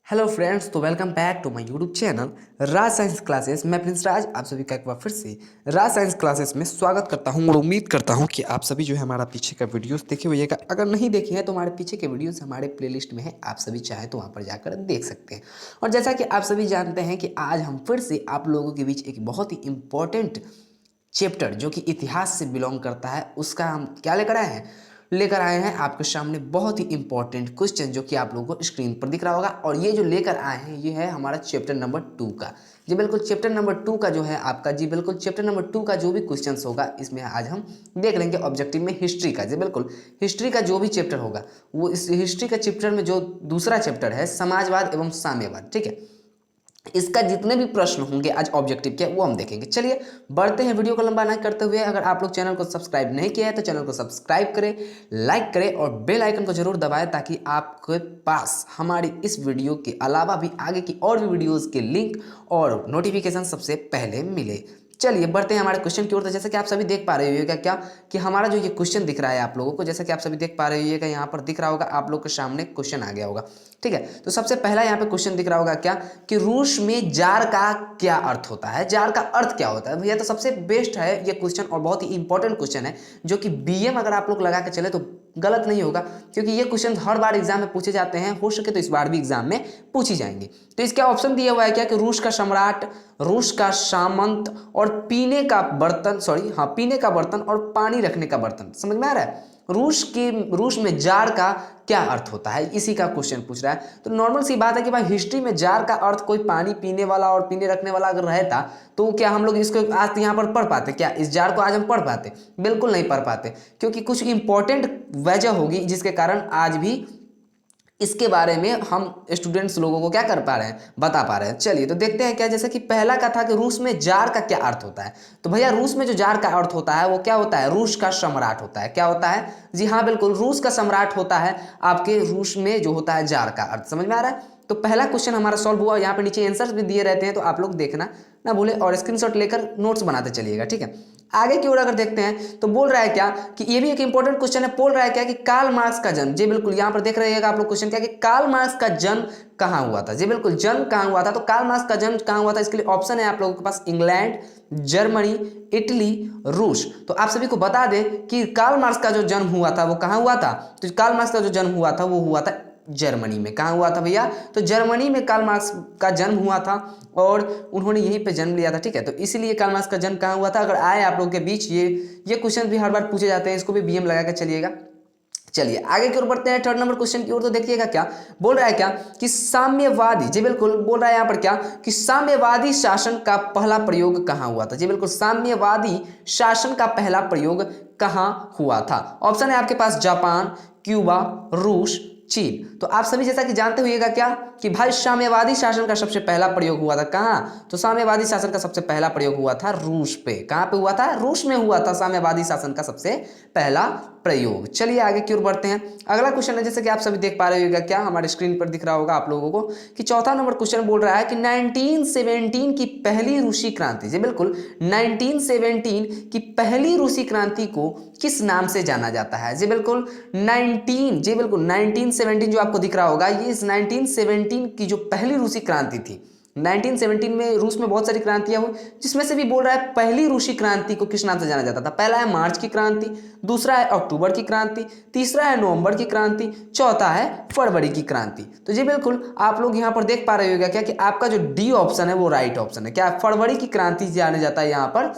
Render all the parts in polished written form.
Hello friends, तो welcome back to my YouTube channel Raj science classes. मैं Prince Raj आप सभी का एक बार फिर से राज साइंस क्लासेस में स्वागत करता हूं और उम्मीद करता हूं कि आप सभी जो है हमारा पीछे का वीडियोस देखे होइएगा। अगर नहीं देखे हैं तो हमारे पीछे के वीडियोस हमारे प्लेलिस्ट में है, आप सभी चाहें तो वहां पर जाकर देख सकते हैं। और जैसा कि आप सभी जानते हैं कि आज हम फिर से आप लोगों के बीच एक बहुत ही इंपॉर्टेंट चैप्टर जो कि इतिहास से बिलोंग करता है उसका हम क्या लेकर आए हैं आपके सामने बहुत ही इंपॉर्टेंट क्वेश्चन जो कि आप लोगों को स्क्रीन पर दिख रहा होगा। और ये जो लेकर आए हैं ये है हमारा चैप्टर नंबर 2 का। जी बिल्कुल, चैप्टर नंबर 2 का जो है आपका, जी बिल्कुल चैप्टर नंबर 2 का जो भी क्वेश्चन होगा इसमें आज हम देख लेंगे ऑब्जेक्टिव में हिस्ट्री का। जी बिल्कुल, हिस्ट्री का जो भी चैप्टर होगा वो इस हिस्ट्री का चैप्टर में जो दूसरा चैप्टर है समाजवाद एवं साम्यवाद, ठीक है, इसका जितने भी प्रश्न होंगे आज ऑब्जेक्टिव के वो हम देखेंगे। चलिए बढ़ते हैं, वीडियो को लंबा ना करते हुए। अगर आप लोग चैनल को सब्सक्राइब नहीं किया है तो चैनल को सब्सक्राइब करें, लाइक करें और बेल आइकन को जरूर दबाएं ताकि आपके पास हमारी इस वीडियो के अलावा भी आगे की और भी वीडियोज़ के लिंक और नोटिफिकेशन सबसे पहले मिले। चलिए बढ़ते हैं हमारे क्वेश्चन की ओर। तो जैसे कि आप सभी देख पा रहे होइएगा क्या कि हमारा जो ये क्वेश्चन दिख रहा है आप लोगों को, जैसा कि आप सभी देख पा रहे होइएगा यहाँ पर दिख रहा होगा आप लोग के सामने क्वेश्चन आ गया होगा, ठीक है। तो सबसे पहला यहाँ पे क्वेश्चन दिख रहा होगा क्या कि रूस में जार का क्या अर्थ होता है। जार का अर्थ क्या होता है भैया? तो सबसे बेस्ट है ये क्वेश्चन और बहुत ही इंपॉर्टेंट क्वेश्चन है जो कि बीएम अगर आप लोग लगा के चले तो गलत नहीं होगा, क्योंकि ये क्वेश्चन हर बार एग्जाम में पूछे जाते हैं, हो सके तो इस बार भी एग्जाम में पूछी जाएंगे। तो इसका ऑप्शन दिया हुआ है क्या कि रूस का सम्राट, रूस का सामंत और पीने का बर्तन, पीने का बर्तन और पानी रखने का बर्तन। समझ में आ रहा है? रूस में जार का क्या अर्थ होता है, इसी का क्वेश्चन पूछ रहा है। तो नॉर्मल सी बात है कि भाई हिस्ट्री में जार का अर्थ कोई पानी पीने वाला और पीने रखने वाला अगर रहता तो क्या हम लोग इसको आज यहाँ पर पढ़ पाते? क्या इस जार को आज हम पढ़ पाते? बिल्कुल नहीं पढ़ पाते, क्योंकि कुछ इंपॉर्टेंट वजह होगी जिसके कारण आज भी इसके बारे में हम स्टूडेंट्स लोगों को क्या कर पा रहे हैं, बता पा रहे हैं। चलिए तो देखते हैं क्या। जैसे कि पहला का था कि रूस में जार का क्या अर्थ होता है, तो भैया रूस में जो जार का अर्थ होता है वो क्या होता है? रूस का सम्राट होता है। क्या होता है? जी हाँ बिल्कुल, रूस का सम्राट होता है आपके रूस में जो होता है जार का अर्थ। समझ में आ रहा है? तो पहला क्वेश्चन हमारा सॉल्व हुआ। यहाँ पे नीचे आंसर्स भी दिए रहते हैं तो आप लोग देखना ना भूले और स्क्रीनशॉट लेकर नोट्स बनाते चलिएगा, ठीक है। आगे की ओर अगर देखते हैं तो बोल रहा है क्या कि ये भी एक इंपॉर्टेंट क्वेश्चन है। बोल रहा है क्या कि कार्ल मार्क्स का जन्म, जी बिल्कुल यहाँ पर देख रहिएगा आप लोग क्वेश्चन क्या कि कार्ल मार्क्स का जन्म कहाँ हुआ था। जी बिल्कुल, जन्म कहाँ हुआ था? तो कार्ल मार्क्स का जन्म कहाँ हुआ था इसके लिए ऑप्शन है आप लोगों के पास इंग्लैंड, जर्मनी, इटली, रूस। तो आप सभी को बता दें कि कार्ल मार्क्स का जो जन्म हुआ था वो कहाँ हुआ था। तो कार्ल मार्क्स का जो जन्म हुआ था वो हुआ था जर्मनी में। कहाँ हुआ था भैया? तो जर्मनी में कार्ल मार्क्स का जन्म हुआ था और उन्होंने यहीं पे जन्म लिया था, ठीक है। तो इसीलिए कार्ल मार्क्स का जन्म कहाँ हुआ था। अगर आए आप लोगों के बीच ये क्वेश्चन भी हर बार पूछे जाते हैं, इसको भी बीएम लगा के चलिएगा। चलिए आगे की ओर बढ़ते हैं थर्ड नंबर क्वेश्चन की ओर। तो देखिएगा क्या बोल रहा है क्या कि साम्यवादी, जी बिल्कुल बोल रहा है यहाँ पर क्या कि साम्यवादी शासन का पहला प्रयोग कहाँ हुआ था। जी बिल्कुल, साम्यवादी शासन का पहला प्रयोग कहाँ हुआ था? ऑप्शन है आपके पास जापान, क्यूबा, रूस, चीन। तो आप सभी जैसा कि जानते होइएगा क्या कि भाई साम्यवादी शासन का सबसे पहला प्रयोग हुआ था कहाँ? तो साम्यवादी शासन का सबसे पहला प्रयोग हुआ था रूस पे। कहाँ पे हुआ था? रूस में हुआ था साम्यवादी शासन का सबसे पहला प्रयोग। चलिए आगे की ओर बढ़ते हैं। अगला क्वेश्चन है, जैसे कि आप सभी देख पा रहे होगा क्या हमारे स्क्रीन पर दिख रहा होगा आप लोगों को कि चौथा नंबर क्वेश्चन बोल रहा है कि 1917 की पहली रूसी क्रांति, जी बिल्कुल 1917 की पहली रूसी क्रांति को किस नाम से जाना जाता है? जी बिल्कुल 1917 जो आपको दिख रहा होगा ये इस 1917 की जो पहली रूसी क्रांति थी। 1917 में रूस में बहुत सारी क्रांतियां हुई, जिसमें से भी बोल रहा है पहली रूसी क्रांति को किस नाम से जाना जाता था। पहला है मार्च की क्रांति, दूसरा है अक्टूबर की क्रांति, तीसरा है नवंबर की क्रांति, चौथा है फरवरी की क्रांति। तो जी बिल्कुल आप लोग यहाँ पर देख पा रहे होगा क्या कि आपका जो डी ऑप्शन है वो राइट ऑप्शन है। क्या फरवरी की क्रांति जाना जाता है यहाँ पर।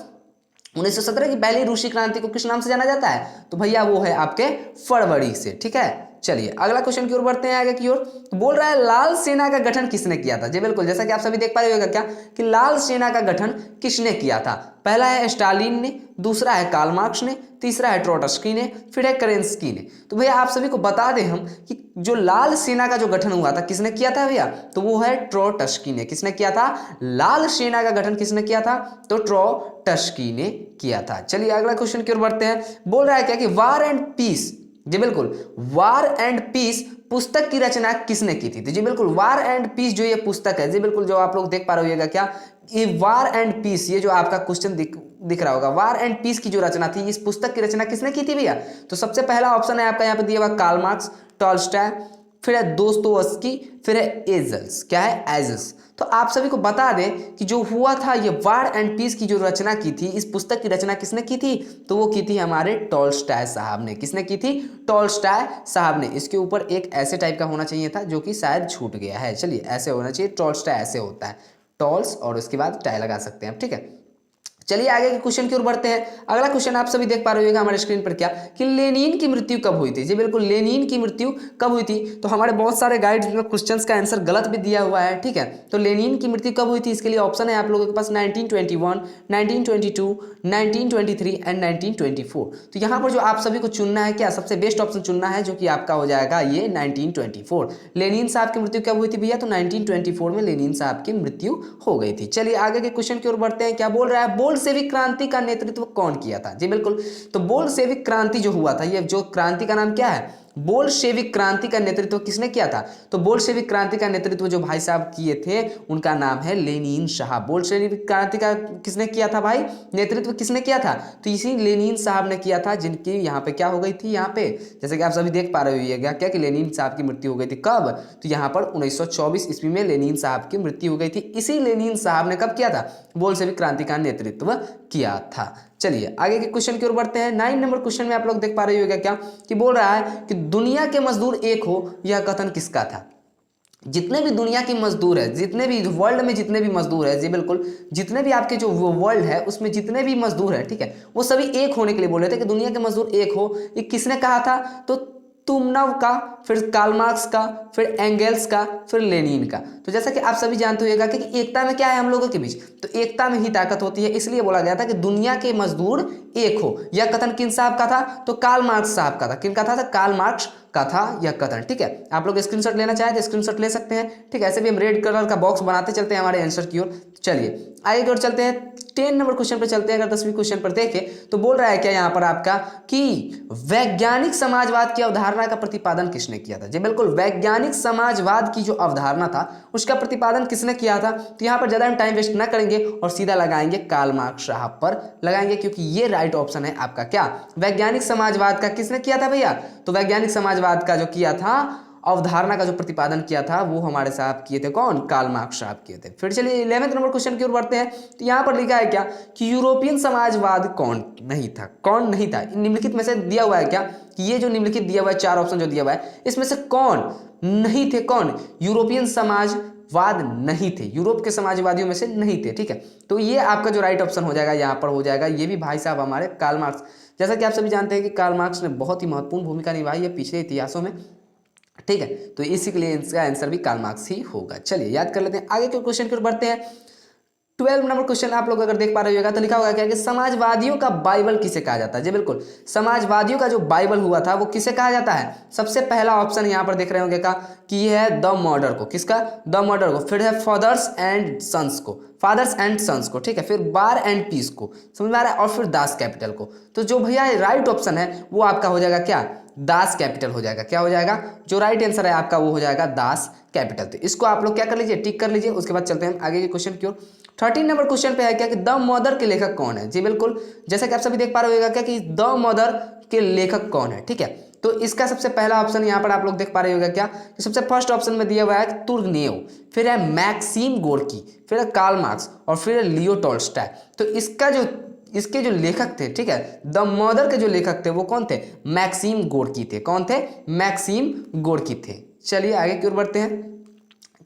1917 की पहली रूसी क्रांति को किस नाम से जाना जाता है? तो भैया वो है आपके फरवरी से, ठीक है। चलिए अगला क्वेश्चन की ओर बढ़ते हैं आगे की ओर। तो बोल रहा है लाल सेना का गठन किसने किया था? जी बिल्कुल, जैसा कि आप सभी देख पा रहे होगा क्या कि लाल सेना का गठन किसने किया था। पहला है स्टालिन ने, दूसरा है कार्ल मार्क्स ने, तीसरा है ट्रोट्स्की ने, फिर है केरेंस्की ने। तो भैया आप सभी को बता दें हम कि जो लाल सेना का जो गठन हुआ था किसने किया था भैया? तो वो है ट्रोट्स्की ने। किसने किया था? लाल सेना का गठन किसने किया था? तो ट्रोट्स्की ने किया था। चलिए अगला क्वेश्चन की ओर बढ़ते हैं। बोल रहा है क्या कि वार एंड पीस, जी बिल्कुल वार एंड पीस पुस्तक की रचना किसने की थी? तो जी बिल्कुल वार एंड पीस जो ये पुस्तक है, जी बिल्कुल जो आप लोग देख पा रहे होगा क्या ये वार एंड पीस, ये जो आपका क्वेश्चन दिख रहा होगा, वार एंड पीस की जो रचना थी इस पुस्तक की रचना किसने की थी भैया? तो सबसे पहला ऑप्शन है आपका यहाँ पे दिया हुआ कार्ल मार्क्स, टॉल्स्टॉय, फिर है दोस्तोवस्की, फिर है एजल्स। क्या है? एजल्स। तो आप सभी को बता दें कि जो हुआ था ये वार एंड पीस की जो रचना की थी, इस पुस्तक की रचना किसने की थी? तो वो की थी हमारे टॉल्स्टॉय साहब ने। किसने की थी? टॉल्स्टॉय साहब ने। इसके ऊपर एक ऐसे टाइप का होना चाहिए था जो कि शायद छूट गया है। चलिए ऐसे होना चाहिए, टॉल्स्टॉय ऐसे होता है, टॉल्स और उसके बाद टाई लगा सकते हैं आप, ठीक है। चलिए आगे के क्वेश्चन की ओर बढ़ते हैं। अगला क्वेश्चन आप सभी देख पा रहे होगा हमारे स्क्रीन पर, क्या कि लेनिन की मृत्यु कब हुई थी? जी बिल्कुल, लेनिन की मृत्यु कब हुई थी? तो हमारे बहुत सारे गाइड्स में क्वेश्चंस का आंसर गलत भी दिया हुआ है, ठीक है। तो लेनिन की मृत्यु कब हुई थी, इसके लिए ऑप्शन है आप लोगों के पास 1921, 1922, 1923 एंड 1924। तो यहाँ पर जो आप सभी को चुनना है, क्या सबसे बेस्ट ऑप्शन चुनना है, जो कि आपका हो जाएगा ये 1924। लेनिन साहब की मृत्यु कब हुई थी भैया? तो 1924 में लेनिन साहब की मृत्यु हो गई थी। चलिए आगे के क्वेश्चन की ओर बढ़ते हैं। क्या बोल रहा है? बोल्शेविक क्रांति का नेतृत्व कौन किया था? जी बिल्कुल, तो बोल्शेविक क्रांति जो हुआ था, ये जो क्रांति का नाम क्या है? बोल्शेविक क्रांति का नेतृत्व किसने किया था? तो बोल्शेविक क्रांति का नेतृत्व जो भाई साहब किए थे उनका नाम है लेनिन साहब। बोल्शेविक क्रांति का किसने किया था भाई? नेतृत्व किसने किया था? तो इसी लेनिन साहब ने किया था, जिनकी यहाँ पे क्या हो गई थी, यहाँ पे जैसे कि आप सभी देख पा रहे होइएगा क्या कि लेनिन साहब की मृत्यु हो गई थी। कब? तो यहाँ पर 1924 ईस्वी में लेनिन साहब की मृत्यु हो गई थी। इसी लेनिन साहब ने कब किया था? बोल्शेविक क्रांति का नेतृत्व किया था। चलिए आगे के क्वेश्चन की ओर बढ़ते हैं। 9 नंबर क्वेश्चन में आप लोग देख पा रहे होगा क्या कि बोल रहा है कि दुनिया के मजदूर एक हो, यह कथन किसका था? जितने भी दुनिया के मजदूर है, जितने भी वर्ल्ड में जितने भी मजदूर है, जी बिल्कुल, जितने भी आपके जो वर्ल्ड है उसमें जितने भी मजदूर है, ठीक है, वो सभी एक होने के लिए बोल रहे थे कि दुनिया के मजदूर एक हो। ये किसने कहा था? तो तुमनव का, फिर कार्ल मार्क्स का, फिर एंगेल्स का, फिर लेनिन का। तो जैसा कि आप सभी जानते होगा कि एकता में क्या है हम लोगों के बीच, तो एकता में ही ताकत होती है, इसलिए बोला गया था कि दुनिया के मजदूर एक हो। यह कथन किन साहब का था? तो कार्ल मार्क्स साहब का था। किन का था? कार्ल मार्क्स का था यह कथन, ठीक है। आप लोग स्क्रीनशॉट लेना चाहे तो स्क्रीनशॉट ले सकते हैं, ठीक है। ऐसे भी हम रेड कलर का बॉक्स बनाते चलते हैं हमारे आंसर की ओर। चलिए आगे की ओर चलते हैं। 10 नंबर क्वेश्चन पर चलते हैं। अगर 10वीं क्वेश्चन पर देखें तो बोल रहा है क्या यहाँ पर आपका कि वैज्ञानिक समाजवाद की अवधारणा का प्रतिपादन किसने किया था? जी बिल्कुल, वैज्ञानिक समाजवाद की जो अवधारणा था उसका प्रतिपादन किसने किया था? तो यहाँ पर ज्यादा हम टाइम वेस्ट ना करेंगे और सीधा लगाएंगे कार्ल मार्क्स साहब पर लगाएंगे, क्योंकि ये राइट ऑप्शन है आपका। क्या वैज्ञानिक समाजवाद का किसने किया था भैया? तो वैज्ञानिक समाजवाद का जो किया था, अवधारणा का जो प्रतिपादन किया था, वो हमारे साहब किए थे। कौन? कार्ल मार्क्स साहब किए थे। फिर चलिए 11वें नंबर क्वेश्चन की ओर बढ़ते हैं। तो यहाँ पर लिखा है क्या कि यूरोपियन समाजवाद कौन नहीं था? कौन नहीं था? निम्नलिखित में से दिया हुआ है क्या कि ये जो निम्नलिखित दिया हुआ है, 4 ऑप्शन जो दिया हुआ है, इसमें से कौन नहीं थे? कौन यूरोपियन समाजवाद नहीं थे? यूरोप के समाजवादियों में से नहीं थे, ठीक है। तो ये आपका जो राइट ऑप्शन हो जाएगा यहाँ पर हो जाएगा, ये भी भाई साहब हमारे कार्ल मार्क्स। जैसा कि आप सभी जानते हैं कि कार्ल मार्क्स ने बहुत ही महत्वपूर्ण भूमिका निभाई है पिछले इतिहासों में, ठीक है। तो इसी के लिए इसका आंसर भी कार्ल मार्क्स ही होगा। चलिए याद कर लेते हैं। आगे के क्वेश्चन की ओर बढ़ते हैं। 12 नंबर क्वेश्चन आप लोग अगर देख पा रहे होगा तो लिखा होगा क्या कि समाजवादियों का बाइबल किसे कहा जाता है? जी बिल्कुल, समाजवादियों का जो बाइबल हुआ था वो किसे कहा जाता है? सबसे पहला ऑप्शन यहाँ पर देख रहे होंगे का कि ये है द मर्डर को। किसका? द मर्डर को। फिर है फादर्स एंड सन्स को, फादर्स एंड सन्स को, ठीक है। फिर वार एंड पीस को, समझ में आ रहा है, और फिर दास कैपिटल को। तो जो भैया राइट ऑप्शन है वो आपका हो जाएगा क्या? दास कैपिटल हो जाएगा। क्या हो जाएगा? जो राइट आंसर है आपका वो हो जाएगा दास कैपिटल। तो इसको आप लोग क्या कर लीजिए, टिक कर लीजिए। उसके बाद चलते हैं आगे के क्वेश्चन की ओर। 13 नंबर क्वेश्चन पे है क्या कि द मदर के लेखक कौन है? जी बिल्कुल, जैसा कि आप सभी देख पा रहे होगा क्या कि द मदर के लेखक कौन है, ठीक है। तो इसका सबसे पहला ऑप्शन यहाँ पर आप लोग देख पा रहे होगा क्या कि सबसे फर्स्ट ऑप्शन में दिया हुआ है तुर्गनेव, फिर है मैक्सिम गोर्की, फिर है कार्ल मार्क्स और फिर है लियो टॉल्स्टॉय। तो इसके जो लेखक थे, ठीक है, द मदर के जो लेखक थे वो कौन थे? मैक्सिम गोर्की थे। कौन थे? मैक्सिम गोर्की थे। चलिए आगे की ओर बढ़ते हैं।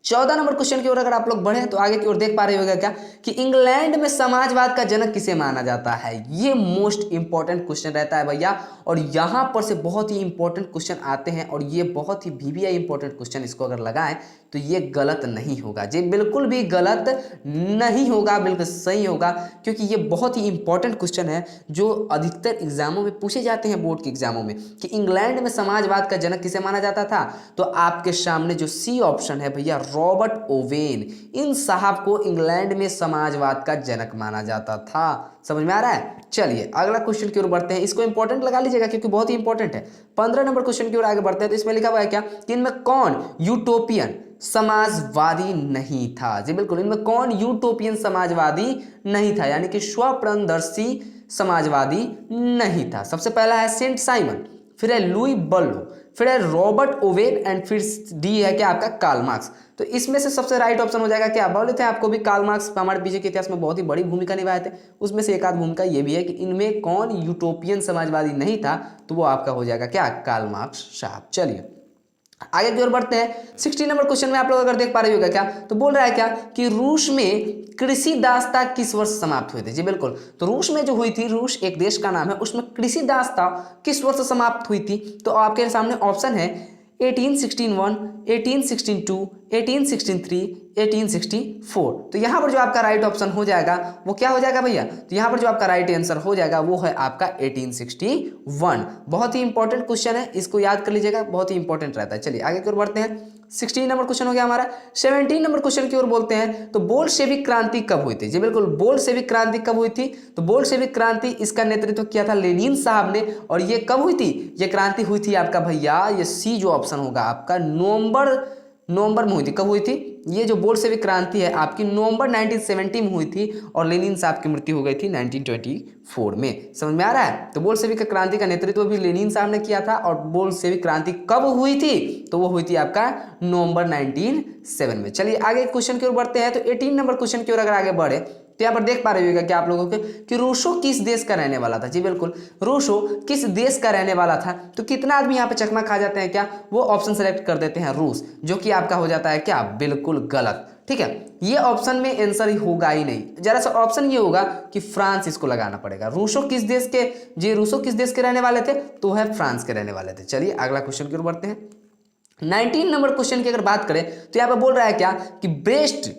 14 नंबर क्वेश्चन की ओर अगर आप लोग बढ़े तो आगे की ओर देख पा रहे होगा क्या कि इंग्लैंड में समाजवाद का जनक किसे माना जाता है? ये मोस्ट इंपॉर्टेंट क्वेश्चन रहता है भैया, और यहां पर से बहुत ही इंपॉर्टेंट क्वेश्चन आते हैं, और ये बहुत ही VVI इंपॉर्टेंट क्वेश्चन, इसको अगर लगाएं तो ये गलत नहीं होगा जी, बिल्कुल भी गलत नहीं होगा, बिल्कुल सही होगा, क्योंकि ये बहुत ही इंपॉर्टेंट क्वेश्चन है जो अधिकतर एग्जामों में पूछे जाते हैं, बोर्ड के एग्जामों में, कि इंग्लैंड में समाजवाद का जनक किसे माना जाता था। तो आपके सामने जो सी ऑप्शन है भैया, रॉबर्ट ओवेन, इन साहब को इंग्लैंड में समाजवाद का जनक माना जाता था। समझ में आ रहा है? चलिए अगला क्वेश्चन की ओर बढ़ते हैं। इसको इंपॉर्टेंट लगा लीजिएगा क्योंकि बहुत ही इंपॉर्टेंट है। 15 नंबर क्वेश्चन की ओर आगे बढ़ते हैं। तो इसमें लिखा हुआ है क्या कि इनमें कौन यूटोपियन समाजवादी नहीं था? जी बिल्कुल, इनमें कौन यूटोपियन समाजवादी नहीं था, यानी कि स्वप्नदर्शी समाजवादी नहीं था। सबसे पहला है सेंट साइमन, फिर है लुई बल्लो, फिर है रॉबर्ट ओवेन एंड फिर डी है क्या आपका कार्ल मार्क्स। तो इसमें से सबसे राइट ऑप्शन हो जाएगा क्या, बोले थे आपको भी कार्ल मार्क्स हमारे पीछे के इतिहास में बहुत ही बड़ी भूमिका निभाए थे, उसमें से एक आध भूमिका ये भी है कि इनमें कौन यूटोपियन समाजवादी नहीं था, तो वो आपका हो जाएगा क्या, कार्ल मार्क्स साहब। चलिए आगे की ओर बढ़ते हैं। 16 नंबर क्वेश्चन में आप लोग अगर देख पा रहे होगा क्या, तो बोल रहा है क्या कि रूस में कृषि दासता किस वर्ष समाप्त हुए थे। जी बिल्कुल, तो रूस में जो हुई थी, रूस एक देश का नाम है, उसमें कृषि दासता किस वर्ष समाप्त हुई थी, तो आपके सामने ऑप्शन है 1861, 1862, 1863, 1864। तो यहाँ पर जो आपका राइट ऑप्शन हो जाएगा वो क्या हो जाएगा भैया, तो यहाँ पर जो आपका राइट आंसर हो जाएगा वो है आपका 1861। बहुत ही इंपॉर्टेंट क्वेश्चन है, इसको याद कर लीजिएगा, बहुत ही इंपॉर्टेंट रहता है। चलिए आगे की ओर बढ़ते हैं। 16 नंबर क्वेश्चन हो गया हमारा। 17 नंबर क्वेश्चन की ओर बोलते हैं, तो बोल्शेविक क्रांति कब हुई थी। जी बिल्कुल, बोल्शेविक क्रांति कब हुई थी, तो बोल्शेविक क्रांति इसका नेतृत्व किया था लेनिन साहब ने, और ये कब हुई थी, ये क्रांति हुई थी आपका भैया, ये सी जो ऑप्शन होगा आपका नवंबर में हुई थी। कब हुई थी, ये जो बोल्शेविक क्रांति है आपकी नवंबर 1970 में हुई थी, और लेनिन साहब की मृत्यु हो गई थी 1924 में। समझ में आ रहा है, तो बोल्शेविक क्रांति का नेतृत्व भी लेनिन साहब ने किया था, और बोल्शेविक क्रांति कब हुई थी, तो वो हुई थी आपका नवंबर 1907 में। चलिए आगे क्वेश्चन की ओर बढ़ते हैं। तो 18 नंबर क्वेश्चन की ओर अगर आगे बढ़े, तो यहाँ पर देख पा रहे होगा क्या आप लोगों के कि रूसो किस देश का रहने वाला था। जी बिल्कुल, रूसो किस देश का रहने वाला था, तो कितना आदमी यहाँ पे चकमा खा जाते हैं क्या, वो ऑप्शन सेलेक्ट कर देते हैं रूस, जो कि आपका हो जाता है क्या, बिल्कुल गलत। ठीक है, ये ऑप्शन में आंसर ही होगा ही नहीं, जरा सा ऑप्शन ये होगा कि फ्रांस, इसको लगाना पड़ेगा। रूसो किस देश के, जी रूसो किस देश के रहने वाले थे, तो है फ्रांस के रहने वाले थे। चलिए अगला क्वेश्चन की ओर बढ़ते हैं। 19 नंबर क्वेश्चन की अगर बात करें, तो यहाँ पे बोल रहा है क्या कि ब्रेस्ट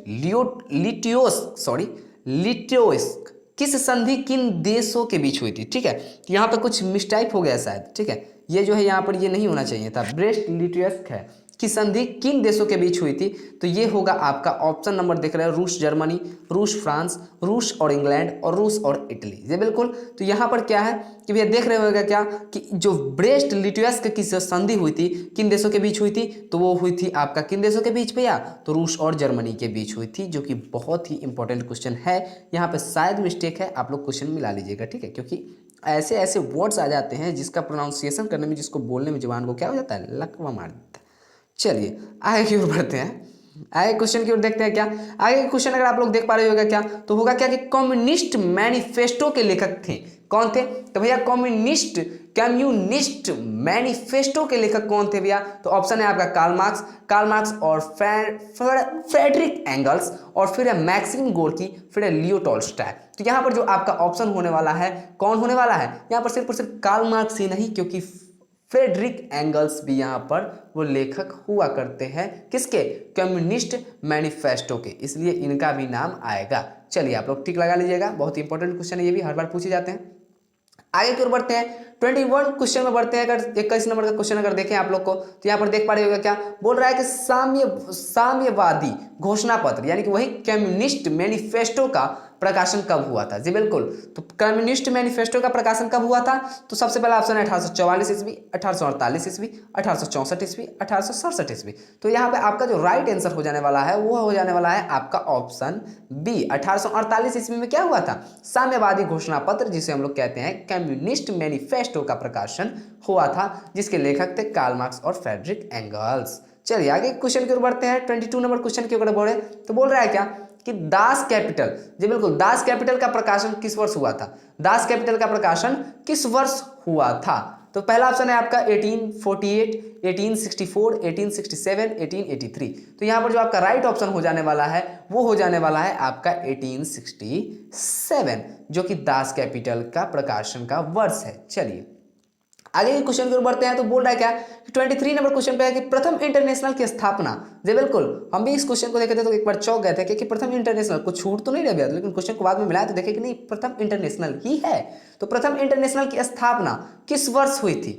लिटियोस किस संधि किन देशों के बीच हुई थी। ठीक है, तो यहाँ पे कुछ मिसटाइप हो गया शायद। ठीक है, ये जो है यहाँ पर ये नहीं होना चाहिए था, ब्रेस्ट लिटियोस है की संधि किन देशों के बीच हुई थी, तो ये होगा आपका ऑप्शन नंबर देख रहे हैं, रूस जर्मनी, रूस फ्रांस, रूस और इंग्लैंड, और रूस और इटली। ये बिल्कुल, तो यहाँ पर क्या है कि भैया देख रहे होगा क्या कि जो ब्रेस्ट लिटियोस की संधि हुई थी किन देशों के बीच हुई थी, तो वो हुई थी आपका किन देशों के बीच भैया, तो रूस और जर्मनी के बीच हुई थी, जो कि बहुत ही इंपॉर्टेंट क्वेश्चन है। यहाँ पर शायद मिस्टेक है, आप लोग क्वेश्चन मिला लीजिएगा। ठीक है, क्योंकि ऐसे ऐसे वर्ड्स आ जाते हैं जिसका प्रोनाउंसिएशन करने में, जिसको बोलने में जुबान को क्या हो जाता है, लकवा मार देता है। चलिए आगे की ओर बढ़ते हैं, आगे क्वेश्चन की ओर देखते हैं क्या। आगे क्वेश्चन अगर आप लोग देख पा रहे होगा क्या, तो होगा क्या कि कम्युनिस्ट मैनिफेस्टो के लेखक थे, कौन थे, तो भैया कम्युनिस्ट मैनिफेस्टो के लेखक कौन थे भैया, तो ऑप्शन है आपका कार्ल मार्क्स और फ्रेडरिक एंगल्स, और फिर है मैक्सिम गोर्की, फिर है लियो टॉल्स्टॉय। तो यहाँ पर जो आपका ऑप्शन होने वाला है, कौन होने वाला है यहाँ पर, सिर्फ और सिर्फ कार्ल मार्क्स ही नहीं, क्योंकि फ्रेडरिक एंगल्स भी यहाँ पर वो लेखक हुआ करते हैं, किसके, कम्युनिस्ट मैनिफेस्टो के, इसलिए इनका भी नाम आएगा। चलिए आप लोग टिक लगा लीजिएगा, बहुत ही इंपॉर्टेंट क्वेश्चन है, ये भी हर बार पूछे जाते हैं। आगे की ओर बढ़ते हैं, 21 क्वेश्चन में बढ़ते हैं। अगर 21 नंबर का क्वेश्चन अगर देखें आप लोग को, तो यहाँ पर देख पा रहे होगा क्या बोल रहा है कि साम्यवादी घोषणा पत्र, यानी कि वही कम्युनिस्ट मैनिफेस्टो का प्रकाशन कब हुआ था। जी बिल्कुल, तो कम्युनिस्ट मैनिफेस्टो का प्रकाशन कब हुआ था, तो सबसे पहला ऑप्शन है 1844 ईस्वी, 1848 ईस्वी, 1864 ईस्वी, 1867 ईस्वी। तो यहाँ पे आपका जो राइट आंसर हो जाने वाला है वो हो जाने वाला है आपका ऑप्शन बी, 1848 ईस्वी में क्या हुआ था, साम्यवादी घोषणा पत्र, जिसे हम लोग कहते हैं कम्युनिस्ट मैनिफेस्टो का प्रकाशन हुआ था, जिसके लेखक थे कार्ल मार्क्स और फ्रेडरिक एंगल्स। चलिए आगे क्वेश्चन की ओर बढ़ते हैं। 22 नंबर क्वेश्चन की ओर बढ़े, तो बोल रहा है क्या कि दास कैपिटल, जी बिल्कुल, दास कैपिटल का प्रकाशन किस वर्ष हुआ था, दास कैपिटल का प्रकाशन किस वर्ष हुआ था, तो पहला ऑप्शन है आपका 1848, 1864, 1867, 1883। तो यहाँ पर जो आपका राइट ऑप्शन हो जाने वाला है वो हो जाने वाला है आपका 1867, जो कि दास कैपिटल का प्रकाशन का वर्ष है। चलिए आगे के क्वेश्चन की ओर बढ़ते हैं। तो बोल रहा है क्या कि 23 नंबर क्वेश्चन पे है कि प्रथम इंटरनेशनल की स्थापना, जी बिल्कुल, हम भी इस क्वेश्चन को देखे थे तो एक बार चौंक गए थे कि प्रथम इंटरनेशनल को छूट तो नहीं रह गया, लेकिन क्वेश्चन को बाद में मिलाया तो देखे कि नहीं, प्रथम इंटरनेशनल ही है। तो प्रथम इंटरनेशनल की स्थापना किस वर्ष हुई थी,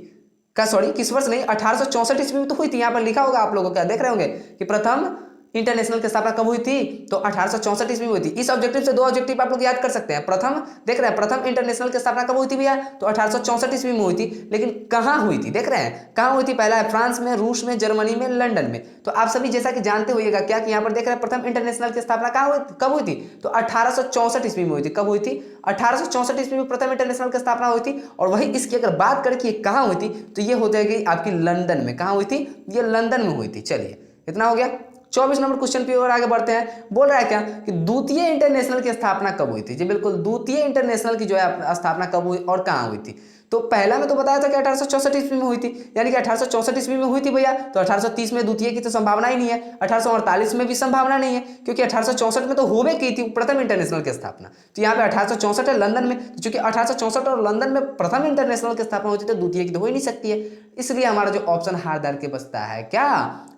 किस वर्ष नहीं, 1864 ईस्वी में तो हुई थी। यहाँ पर लिखा होगा, आप लोगों क्या देख रहे होंगे कि प्रथम इंटरनेशनल की स्थापना कब हुई थी? तो 1864 ईस्वी में हुई थी। इस ऑब्जेक्टिव से दो ऑब्जेक्टिव आप लोग याद कर सकते हैं। प्रथम देख रहे हैं, प्रथम इंटरनेशनल की स्थापना कब हुई थी भैया? तो 1864 ईस्वी में हुई थी। लेकिन कहाँ हुई थी? देख रहे हैं कहाँ हुई थी? पहला है फ्रांस में, रूस में, जर्मनी में, लंदन में। तो आप सभी जैसा कि जानते होइएगा क्या कि यहाँ पर देख रहे हैं प्रथम इंटरनेशनल की स्थापना कब हुई थी? तो 1864 ईस्वी में हुई थी। कब हुई थी? 1864 ईस्वी में प्रथम इंटरनेशनल की स्थापना हुई थी। और वही इसकी अगर बात करें कि कहाँ हुई थी तो ये हो जाएगी आपकी लंदन में। कहाँ हुई थी? ये लंदन में हुई थी। चलिए इतना हो गया। 24 नंबर क्वेश्चन पे और आगे बढ़ते हैं। बोल रहा है क्या कि द्वितीय इंटरनेशनल की स्थापना कब हुई थी? जी बिल्कुल, द्वितीय इंटरनेशनल की जो है स्थापना कब हुई और कहाँ हुई थी? तो पहला में तो बताया था कि 1864 ईस्वी में हुई थी, यानी कि 1864 ईस्वी में हुई थी भैया। तो 1830 में द्वितीय की तो संभावना ही नहीं है, 1848 में भी संभावना नहीं है, क्योंकि 1864 में तो होवे की थी प्रथम इंटरनेशनल की स्थापना। तो यहाँ पे 1864 है लंदन में, तो चूंकि 1864 और लंदन में प्रथम इंटरनेशनल की स्थापना होती है तो द्वितीय की तो हो ही नहीं सकती है। इसलिए हमारा जो ऑप्शन हार डाल के बचता है, क्या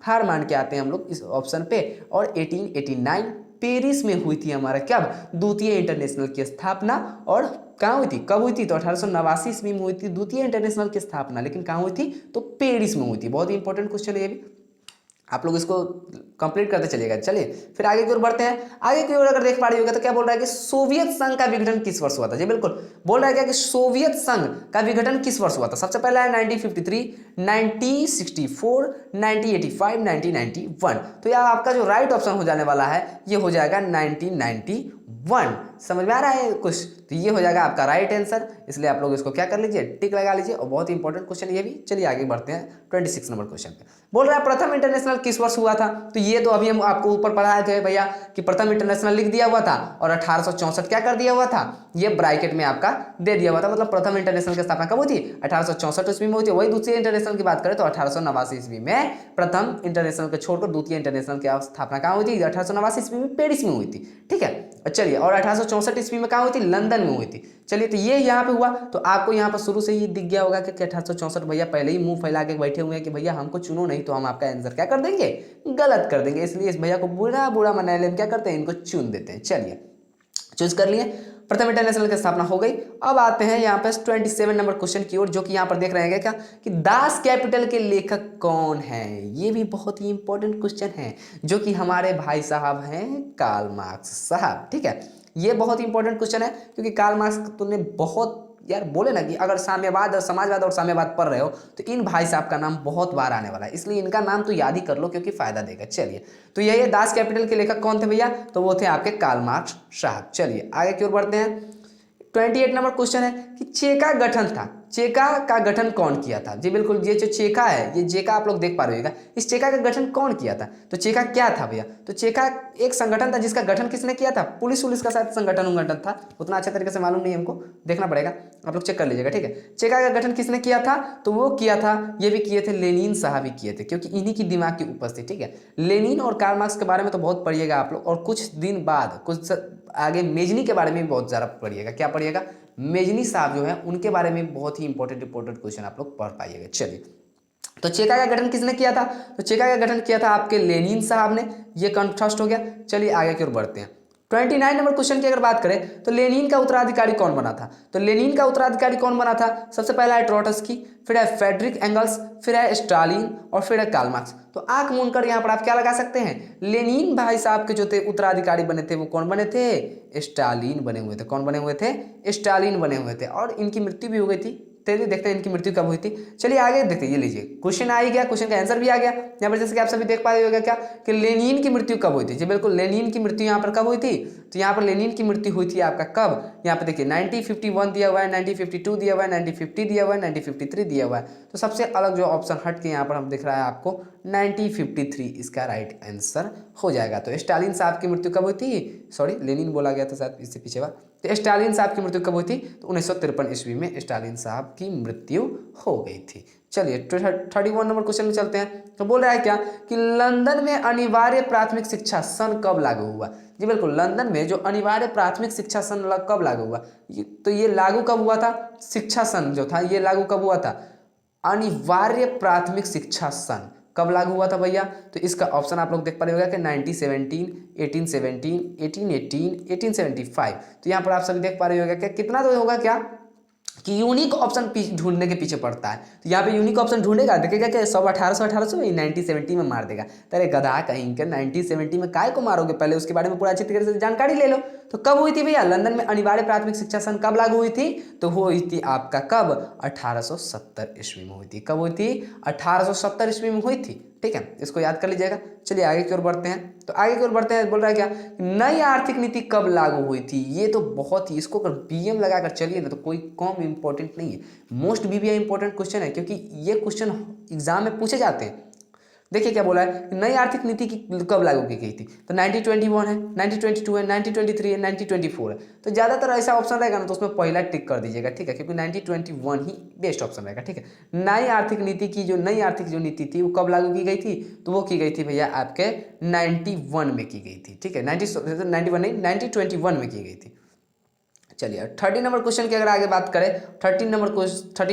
हार मान के आते हैं हम लोग इस ऑप्शन पे। और 1889 पेरिस में हुई थी हमारा क्या? द्वितीय इंटरनेशनल की स्थापना। और कहाँ हुई थी? कब हुई थी? तो 1889 ईस्वी में हुई थी द्वितीय इंटरनेशनल की स्थापना। लेकिन कहाँ हुई थी? तो पेरिस में हुई थी। बहुत ही इंपॉर्टेंट क्वेश्चन है ये भी, आप लोग इसको कंप्लीट करते चलिएगा। चलिए फिर आगे की ओर बढ़ते हैं। आगे की ओर अगर देख पा रही होगा तो क्या बोल रहा है कि सोवियत संघ का विघटन किस वर्ष हुआ था? जी बिल्कुल, बोल रहा है क्या कि सोवियत संघ का विघटन किस वर्ष हुआ था? सबसे पहला है 1953, 1964, 1985, 1991। तो यह आपका जो राइट ऑप्शन हो जाने वाला है ये हो जाएगा 1991। समझ में आ रहा है कुछ? तो ये हो जाएगा आपका राइट आंसर। इसलिए आप लोग इसको क्या कर लीजिए, टिक लगा लीजिए। और बहुत ही इंपॉर्टेंट क्वेश्चन ये भी। चलिए आगे बढ़ते हैं 26 नंबर क्वेश्चन पे। बोल रहा है प्रथम इंटरनेशनल किस वर्ष हुआ था? तो ये तो अभी हम आपको ऊपर पढ़ाए थे भैया कि प्रथम इंटरनेशनल लिख दिया हुआ था और 1864 क्या कर दिया हुआ था, ये ब्रैकेट में आपका दे दिया हुआ था। मतलब प्रथम इंटरनेशनल की स्थापना कब हुई थी? 1864 ईस्वी में हुई थी। वही दूसरी इंटरनेशनल की बात करें तो 1889 ईस्वी में प्रथम इंटरनेशनल को छोड़कर द्वितीय इंटरनेशनल की स्थापना कहाँ हुई थी? 1889 ईस्वी में पेरिस में हुई थी। ठीक है, चलिए। और 1864 ईस्वी में कहाँ हुई थी? लंदन में हुई थी। चलिए, तो ये यहाँ पे हुआ। तो आपको यहाँ पर शुरू से ही दिख गया होगा कि 1864 भैया पहले ही मुंह फैला के बैठे हुए हैं कि भैया हमको चुनो नहीं तो हम आपका आंसर क्या कर देंगे, गलत कर देंगे। इसलिए इस भैया को बुरा बुरा मना लें, क्या करते हैं, इनको चुन देते हैं। चलिए चूज कर लिए, प्रथम इंटरनेशनल की स्थापना हो गई। अब आते हैं यहाँ पे 27 नंबर क्वेश्चन की ओर, जो कि यहाँ पर देख रहे हैं क्या कि दास कैपिटल के लेखक कौन है? ये भी बहुत ही इंपॉर्टेंट क्वेश्चन है, जो कि हमारे भाई साहब हैं कार्ल मार्क्स साहब। ठीक है, ये बहुत ही इंपॉर्टेंट क्वेश्चन है, क्योंकि कार्ल मार्क्स तुमने बहुत यार बोले ना कि अगर साम्यवाद और समाजवाद और साम्यवाद पढ़ रहे हो तो इन भाई साहब का नाम बहुत बार आने वाला है, इसलिए इनका नाम तो याद ही कर लो क्योंकि फायदा देगा। चलिए, तो यही दास कैपिटल के लेखक कौन थे भैया? तो वो थे आपके कार्ल मार्क्स साहब। चलिए आगे की ओर बढ़ते हैं। 28 नंबर क्वेश्चन है कि चेका गठन था, चेका का गठन कौन किया था? जी बिल्कुल, ये जो चेका है, ये चेका आप लोग देख पा रहे होगा, इस चेका का गठन कौन किया था? तो चेका क्या था भैया? तो चेका एक संगठन था जिसका गठन किसने किया था? पुलिस का शायद संगठन था, उतना अच्छा तरीके से मालूम नहीं, हमको देखना पड़ेगा, आप लोग चेक कर लीजिएगा। ठीक है, चेका का गठन किसने किया था? तो वो किया था, ये भी किए थे, लेनिन साहब ही किए थे, क्योंकि इन्हीं की दिमाग की उपज थी। ठीक है, लेनिन और कार्ल मार्क्स के बारे में तो बहुत पढ़िएगा आप लोग, और कुछ दिन बाद कुछ आगे मेजनी के बारे में भी बहुत ज़्यादा पढ़िएगा। क्या पढ़िएगा? मेजनी साहब जो है उनके बारे में बहुत ही इंपॉर्टेंट क्वेश्चन आप लोग पढ़ पाइएगा। चलिए, तो चेका का गठन किसने किया था? तो चेका का गठन किया था आपके लेनिन साहब ने, ये कंठस्थ हो गया। चलिए आगे की ओर बढ़ते हैं। 29 नंबर क्वेश्चन की अगर बात करें तो लेनिन का उत्तराधिकारी कौन बना था? तो लेनिन का उत्तराधिकारी कौन बना था? सबसे पहला है ट्रोट्स्की, फिर है फ्रेडरिक एंगल्स, फिर है स्टालिन और फिर है कार्ल मार्क्स। तो आंख मूंद कर यहाँ पर आप क्या लगा सकते हैं? लेनिन भाई साहब के जो थे उत्तराधिकारी बने थे वो कौन बने थे? स्टालिन बने हुए थे। कौन बने हुए थे? स्टालिन बने हुए थे। और इनकी मृत्यु भी हो गई थी। चलिए देखते हैं इनकी मृत्यु कब हुई थी। चलिए आगे देखते हैं, ये लीजिए क्वेश्चन आ ही गया, क्वेश्चन का आंसर भी आ गया यहाँ पर। जैसे कि आप सभी देख पा रहे होगा क्या कि लेनिन की मृत्यु कब हुई थी? जी बिल्कुल, लेनिन की मृत्यु यहाँ पर कब हुई थी? तो यहाँ पर लेनिन की मृत्यु हुई थी आपका कब? यहाँ पर देखिए 1951 दिया हुआ है, 1952 दिया हुआ है, 1950 दिया हुआ है, 1953 दिया हुआ है। तो सबसे अलग जो ऑप्शन हट के यहाँ पर हम दिख रहा है आपको 1953 इसका राइट आंसर हो जाएगा। तो स्टालिन साहब की मृत्यु कब हुई थी? सॉरी, लेनिन बोला गया था शायद इससे पीछे बार। तो स्टालिन साहब की मृत्यु कब हुई थी? तो 1953 ईस्वी में स्टालिन साहब की मृत्यु हो गई थी। चलिए 31 नंबर क्वेश्चन में चलते हैं। तो बोल रहा है क्या कि लंदन में अनिवार्य प्राथमिक शिक्षा सन कब लागू हुआ? जी बिल्कुल, लंदन में जो अनिवार्य प्राथमिक शिक्षा सन कब लागू हुआ? तो ये लागू कब हुआ था? शिक्षा सन जो था ये लागू कब हुआ था? अनिवार्य प्राथमिक शिक्षा सन कब लागू हुआ था भैया? तो इसका ऑप्शन आप लोग देख पा रहे होगा कि 1917, 1817, 1818, 1875। तो यहाँ पर आप सभी देख पा रहे होगा क्या कितना तो होगा क्या कि यूनिक ऑप्शन ढूंढने के पीछे पड़ता है। तो यहाँ पे यूनिक ऑप्शन ढूंढेगा, देखेगा कि 100 1800 1970 में मार देगा। तेरे गधा कहीं के 1970 में काय को मारोगे, पहले उसके बारे में पूरा अच्छी तरीके से जानकारी ले लो। तो कब हुई थी भैया, लंदन में अनिवार्य प्राथमिक शिक्षा संघ कब लागू हुई थी, तो वो हुई थी आपका कब, 1870 ईस्वी में हुई थी। कब हुई थी, 1870 ईस्वी में हुई थी। ठीक है, इसको याद कर लीजिएगा। चलिए आगे की ओर बढ़ते हैं। तो आगे की ओर बढ़ते हैं, बोल रहा है क्या, नई आर्थिक नीति कब लागू हुई थी। ये तो बहुत ही, इसको अगर बीएम लगाकर चलिए ना तो कोई कम इंपॉर्टेंट नहीं है, मोस्ट बीबीआई इंपॉर्टेंट क्वेश्चन है, क्योंकि ये क्वेश्चन एग्जाम में पूछे जाते हैं। देखिए क्या बोला है, नई आर्थिक नीति की कब लागू की गई थी, तो 1921 है, 1922 है, 1923 है, 1924 है। तो ज़्यादातर ऐसा ऑप्शन रहेगा ना तो उसमें पहला टिक कर दीजिएगा, ठीक है, क्योंकि 1921 ही बेस्ट ऑप्शन रहेगा। ठीक है, नई आर्थिक नीति की जो नई आर्थिक जो नीति थी वो कब लागू की गई थी, तो वो की गई थी भैया आपके 91 में की गई थी। ठीक है, 91 नहीं, 1921 में की गई थी। चलिए 30 नंबर क्वेश्चन की अगर आगे बात करें, 33 नंबर क्वेश्चन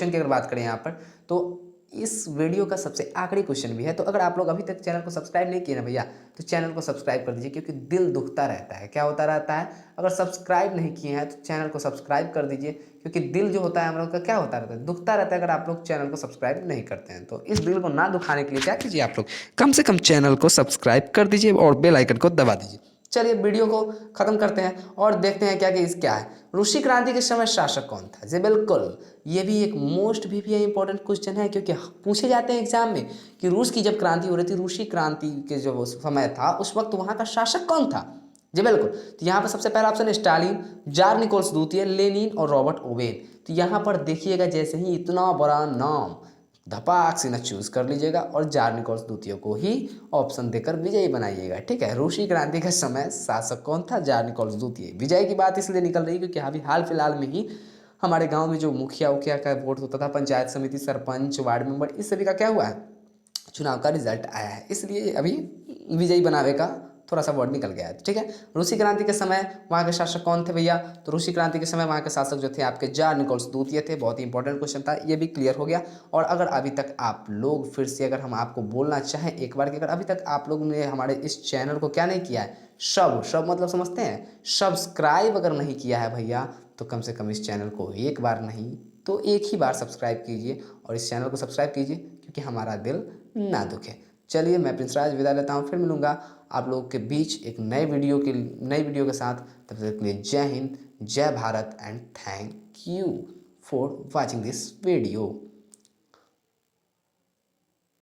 की अगर बात करें यहाँ पर, तो इस वीडियो का सबसे आखिरी क्वेश्चन भी है। तो अगर आप लोग अभी तक चैनल को सब्सक्राइब नहीं किए ना भैया, तो चैनल को सब्सक्राइब कर दीजिए, क्योंकि दिल दुखता रहता है। क्या होता रहता है, अगर सब्सक्राइब नहीं किए हैं तो चैनल को सब्सक्राइब कर दीजिए, क्योंकि दिल जो होता है हम लोग का क्या होता रहता है, दुखता रहता है अगर आप लोग चैनल को सब्सक्राइब नहीं करते हैं। तो इस दिल को ना दुखाने के लिए क्या कीजिए, आप लोग कम से कम चैनल को सब्सक्राइब कर दीजिए और बेल आइकन को दबा दीजिए। चलिए वीडियो को खत्म करते हैं और देखते हैं क्या कि इस क्या है, रूसी क्रांति के समय शासक कौन था। जी बिल्कुल, ये भी एक मोस्ट भी इंपॉर्टेंट क्वेश्चन है, क्योंकि पूछे जाते हैं एग्जाम में कि रूस की जब क्रांति हो रही थी, रूसी क्रांति के जो समय था उस वक्त वहाँ का शासक कौन था। जी बिल्कुल, तो यहाँ पर सबसे पहला ऑप्शन है स्टालिन, जार निकोल्स द्वितीय, लेनिन और रॉबर्ट ओवेन। तो यहाँ पर देखिएगा, जैसे ही इतना बड़ा नाम धपाक से न चूज कर लीजिएगा और जार निकोल्स द्वितीय को ही ऑप्शन देकर विजयी बनाइएगा। ठीक है, रूसी क्रांति का समय शासक कौन था, जार निकोल्स द्वितीय। विजय की बात इसलिए निकल रही है क्योंकि अभी हाल फिलहाल में ही हमारे गांव में जो मुखिया उखिया का वोट होता था, पंचायत समिति, सरपंच, वार्ड मेंबर, इस सभी का क्या हुआ है, चुनाव का रिजल्ट आया है, इसलिए अभी विजयी बनावे का थोड़ा सा वर्ड निकल गया है। ठीक है, रूसी क्रांति के समय वहाँ के शासक कौन थे भैया, तो रूसी क्रांति के समय वहाँ के शासक जो थे आपके जार निकोल्स द्वितीय थे। बहुत ही इंपॉर्टेंट क्वेश्चन था, ये भी क्लियर हो गया। और अगर अभी तक आप लोग, फिर से अगर हम आपको बोलना चाहें एक बार कि अगर अभी तक आप लोग ने हमारे इस चैनल को क्या नहीं किया है, सब मतलब समझते हैं, सब्सक्राइब अगर नहीं किया है भैया, तो कम से कम इस चैनल को एक बार नहीं तो एक ही बार सब्सक्राइब कीजिए और इस चैनल को सब्सक्राइब कीजिए, क्योंकि हमारा दिल ना दुखे। चलिए मैं प्रिंस राज विदा लेता हूँ, फिर मिलूंगा आप लोगों के बीच एक नए वीडियो के साथ। तब तक के लिए जय हिंद, जय Bharat and thank you for watching this video.